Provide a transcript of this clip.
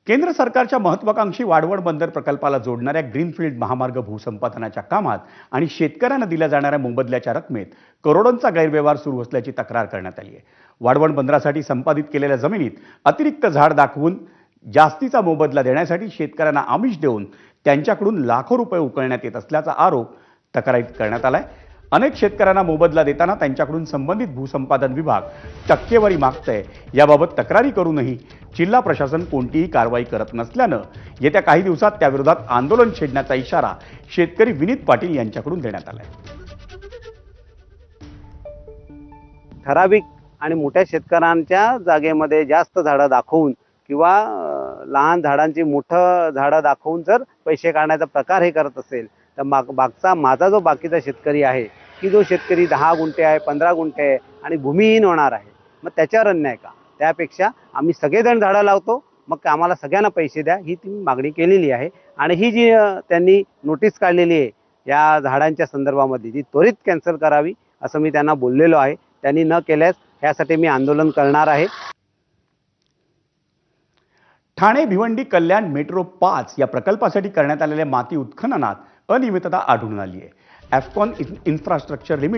केंद्र सरकारच्या महत्त्वाकांक्षी वाढवण बंदर प्रकल्पाला जोडणाऱ्या ग्रीनफील्ड महामार्ग भूसंपादनाच्या कामात आणि शेतकऱ्यांना दिल्या जाणाऱ्या मोबदल्याच्या रकमेत करोडोंचा गैरव्यवहार सुरू असल्याची तक्रार करण्यात आली आहे। वाढवण बंदरासाठी संपादित केलेल्या जमिनीत अतिरिक्त झाड दाखवून जास्तीचा मोबदला देण्यासाठी शेतकऱ्यांना आमिष देऊन त्यांच्याकडून लाखो रुपये उकळण्यात येत असल्याचा आरोप तक्रारीत करण्यात आलाय। अनेक शेतकऱ्यांना मोबदला देताना त्यांच्याकडून संबंधित भूसंपादन विभाग टक्केवारी मागतंय। याबाबत तक्रारी करूनही जिल्हा प्रशासन कोणतीही कारवाई करत नसल्यानं येत्या काही दिवसात त्याविरोधात आंदोलन छेडण्याचा इशारा शेतकरी विनीत पाटील यांच्याकडून देण्यात आलाय। ठराविक आणि मोठ्या शेतकऱ्यांच्या जागेमध्ये जास्त झाडं दाखवून किंवा लहान झाडांची मोठं झाडं दाखवून जर पैसे काढण्याचा प्रकार हे करत असेल तर माझा जो बाकीचा शेतकरी आहे की जो शेतकरी 10 गुंठे आहे 15 गुंठे आहे आणि भूमिहीन होणार आहे, मग त्याच्यावर अन्याय का? त्यापेक्षा आम्ही सगळेजण झाडं लावतो, मग आम्हाला सगळ्यांना पैसे द्या ही ती मागणी केलेली आहे। आणि ही जी त्यांनी नोटीस काढलेली आहे या झाडांच्या संदर्भामध्ये ती त्वरित कॅन्सल करावी असं मी त्यांना बोललेलो आहे। त्यांनी न केल्यास यासाठी मी आंदोलन करणार आहे। ठाणे भिवंडी कल्याण मेट्रो 5 या प्रकल्पासाठी करण्यात आलेल्या माती उत्खननात अनियमितता आढळून आली आहे। Afcon infrastructure limited